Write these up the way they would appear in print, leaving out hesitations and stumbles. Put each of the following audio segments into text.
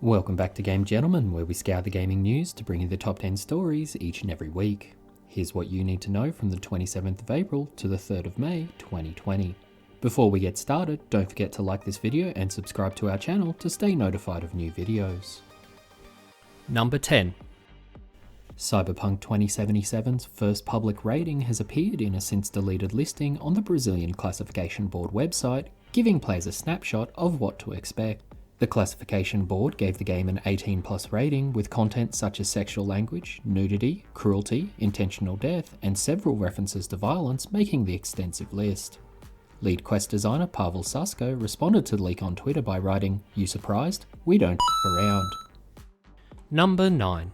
Welcome back to GameGentleman, where we scour the gaming news to bring you the top 10 stories each and every week. Here's what you need to know from the 27th of April to the 3rd of May 2020. Before we get started, don't forget to like this video and subscribe to our channel to stay notified of new videos. Number 10. Cyberpunk 2077's first public rating has appeared in a since-deleted listing on the Brazilian Classification Board website, giving players a snapshot of what to expect. The classification board gave the game an 18+ rating with content such as sexual language, nudity, cruelty, intentional death, and several references to violence making the extensive list. Lead quest designer Pavel Susko responded to the leak on Twitter by writing, "You surprised? We don't around." Number 9.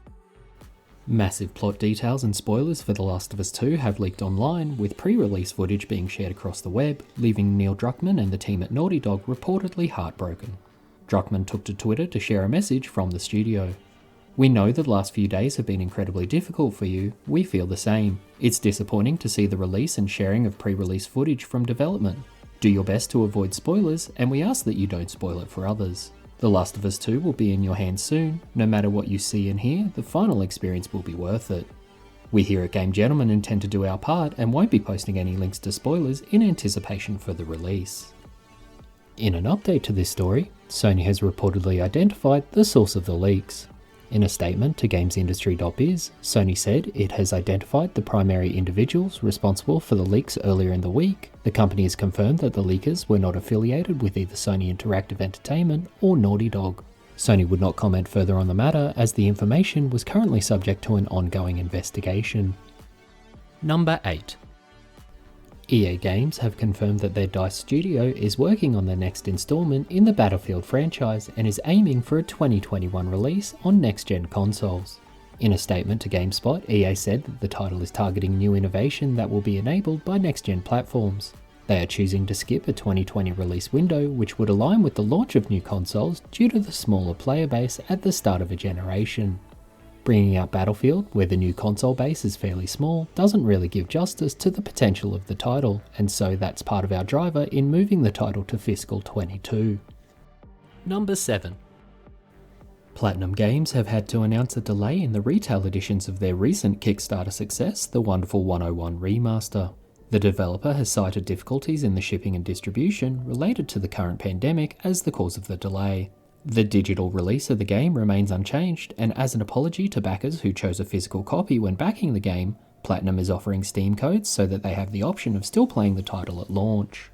Massive plot details and spoilers for The Last of Us 2 have leaked online, with pre-release footage being shared across the web, leaving Neil Druckmann and the team at Naughty Dog reportedly heartbroken. Druckmann took to Twitter to share a message from the studio. "We know that the last few days have been incredibly difficult for you. We feel the same. It's disappointing to see the release and sharing of pre-release footage from development. Do your best to avoid spoilers, and we ask that you don't spoil it for others. The Last of Us 2 will be in your hands soon. No matter what you see and hear, the final experience will be worth it. We here at GameGentleman intend to do our part and won't be posting any links to spoilers in anticipation for the release." In an update to this story, Sony has reportedly identified the source of the leaks. In a statement to GamesIndustry.biz, Sony said it has identified the primary individuals responsible for the leaks earlier in the week. The company has confirmed that the leakers were not affiliated with either Sony Interactive Entertainment or Naughty Dog. Sony would not comment further on the matter, as the information was currently subject to an ongoing investigation. Number 8. EA Games have confirmed that their DICE studio is working on the next installment in the Battlefield franchise and is aiming for a 2021 release on next-gen consoles. In a statement to GameSpot, EA said that the title is targeting new innovation that will be enabled by next-gen platforms. They are choosing to skip a 2020 release window, which would align with the launch of new consoles due to the smaller player base at the start of a generation. Bringing out Battlefield, where the new console base is fairly small, doesn't really give justice to the potential of the title, and so that's part of our driver in moving the title to fiscal 22. Number 7. Platinum Games have had to announce a delay in the retail editions of their recent Kickstarter success, the Wonderful 101 Remaster. The developer has cited difficulties in the shipping and distribution related to the current pandemic as the cause of the delay. The digital release of the game remains unchanged, and as an apology to backers who chose a physical copy when backing the game, Platinum is offering Steam codes so that they have the option of still playing the title at launch.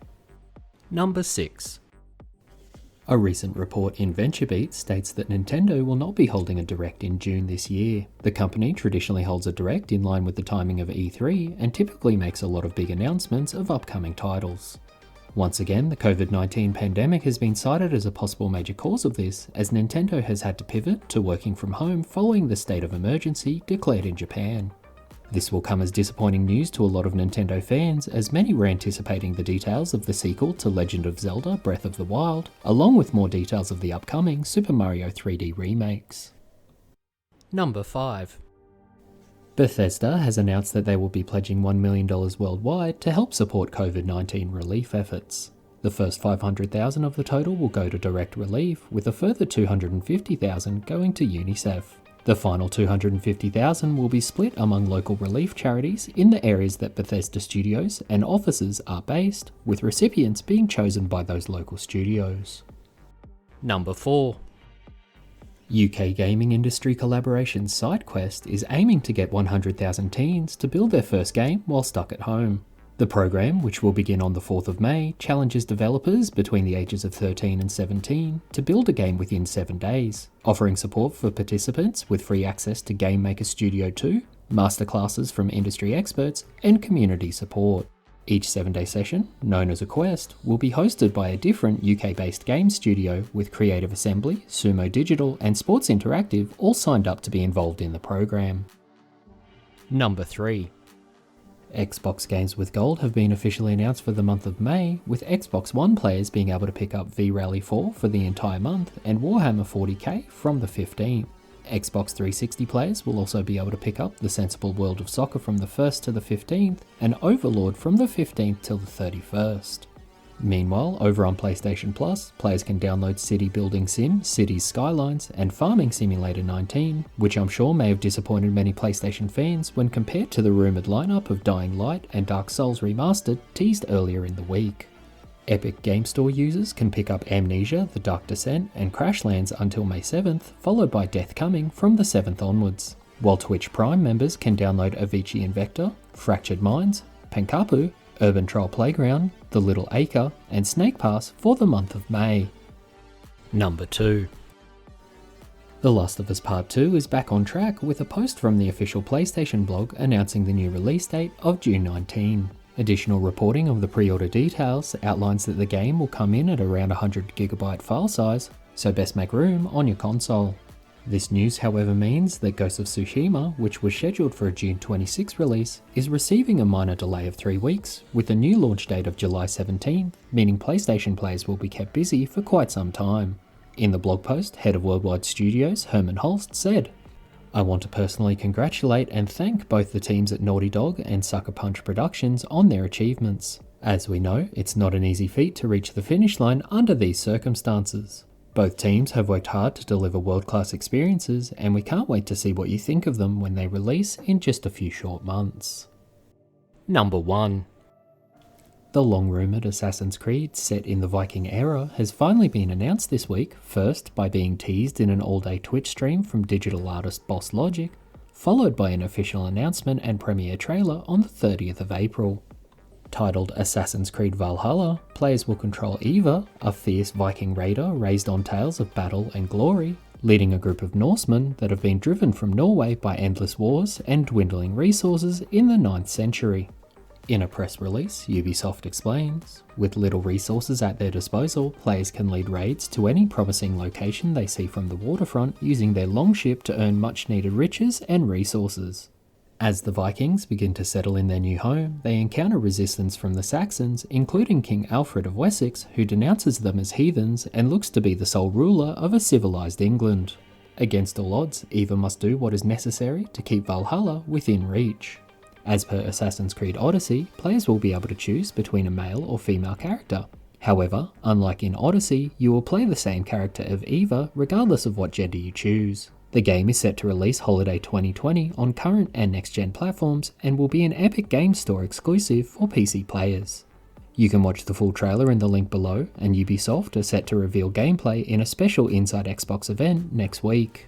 Number 6. A recent report in VentureBeat states that Nintendo will not be holding a Direct in June this year. The company traditionally holds a Direct in line with the timing of E3 and typically makes a lot of big announcements of upcoming titles. Once again, the COVID-19 pandemic has been cited as a possible major cause of this, as Nintendo has had to pivot to working from home following the state of emergency declared in Japan. This will come as disappointing news to a lot of Nintendo fans, as many were anticipating the details of the sequel to Legend of Zelda: Breath of the Wild, along with more details of the upcoming Super Mario 3D remakes. Number 5. Bethesda has announced that they will be pledging $1 million worldwide to help support COVID-19 relief efforts. The first $500,000 of the total will go to direct relief, with a further $250,000 going to UNICEF. The final $250,000 will be split among local relief charities in the areas that Bethesda studios and offices are based, with recipients being chosen by those local studios. Number 4. UK gaming industry collaboration Sidequest is aiming to get 100,000 teens to build their first game while stuck at home. The program, which will begin on the 4th of May, challenges developers between the ages of 13 and 17 to build a game within 7 days, offering support for participants with free access to Game Maker Studio 2, masterclasses from industry experts, and community support. Each 7-day session, known as a quest, will be hosted by a different UK-based game studio, with Creative Assembly, Sumo Digital, and Sports Interactive all signed up to be involved in the program. Number 3. Xbox Games with Gold have been officially announced for the month of May, with Xbox One players being able to pick up V-Rally 4 for the entire month and Warhammer 40k from the 15th. Xbox 360 players will also be able to pick up The Sensible World of Soccer from the 1st to the 15th, and Overlord from the 15th till the 31st. Meanwhile, over on PlayStation Plus, players can download City Building Sim, Cities Skylines, and Farming Simulator 19, which I'm sure may have disappointed many PlayStation fans when compared to the rumoured lineup of Dying Light and Dark Souls Remastered teased earlier in the week. Epic Game Store users can pick up Amnesia, The Dark Descent, and Crashlands until May 7th, followed by Death Coming from the 7th onwards, while Twitch Prime members can download Avicii Invector, Fractured Minds, Penkapu, Urban Troll Playground, The Little Acre, and Snake Pass for the month of May. Number 2. The Last of Us Part 2 is back on track with a post from the official PlayStation blog announcing the new release date of June 19. Additional reporting of the pre-order details outlines that the game will come in at around 100GB file size, so best make room on your console. This news, however, means that Ghost of Tsushima, which was scheduled for a June 26 release, is receiving a minor delay of 3 weeks, with a new launch date of July 17, meaning PlayStation players will be kept busy for quite some time. In the blog post, head of Worldwide Studios, Herman Holst, said, "I want to personally congratulate and thank both the teams at Naughty Dog and Sucker Punch Productions on their achievements. As we know, it's not an easy feat to reach the finish line under these circumstances. Both teams have worked hard to deliver world-class experiences, and we can't wait to see what you think of them when they release in just a few short months." Number 1. The long-rumoured Assassin's Creed set in the Viking era has finally been announced this week, first by being teased in an all-day Twitch stream from digital artist Boss Logic, followed by an official announcement and premiere trailer on the 30th of April. Titled Assassin's Creed Valhalla, players will control Eva, a fierce Viking raider raised on tales of battle and glory, leading a group of Norsemen that have been driven from Norway by endless wars and dwindling resources in the 9th century. In a press release, Ubisoft explains, with little resources at their disposal, players can lead raids to any promising location they see from the waterfront using their longship to earn much needed riches and resources. As the Vikings begin to settle in their new home, they encounter resistance from the Saxons, including King Alfred of Wessex, who denounces them as heathens and looks to be the sole ruler of a civilized England. Against all odds, Eva must do what is necessary to keep Valhalla within reach. As per Assassin's Creed Odyssey, players will be able to choose between a male or female character. However, unlike in Odyssey, you will play the same character of Eva regardless of what gender you choose. The game is set to release holiday 2020 on current and next-gen platforms and will be an Epic Games Store exclusive for PC players. You can watch the full trailer in the link below, and Ubisoft are set to reveal gameplay in a special Inside Xbox event next week.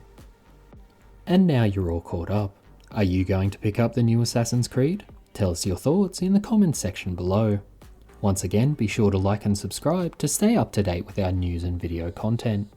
And now you're all caught up. Are you going to pick up the new Assassin's Creed? Tell us your thoughts in the comments section below. Once again, be sure to like and subscribe to stay up to date with our news and video content.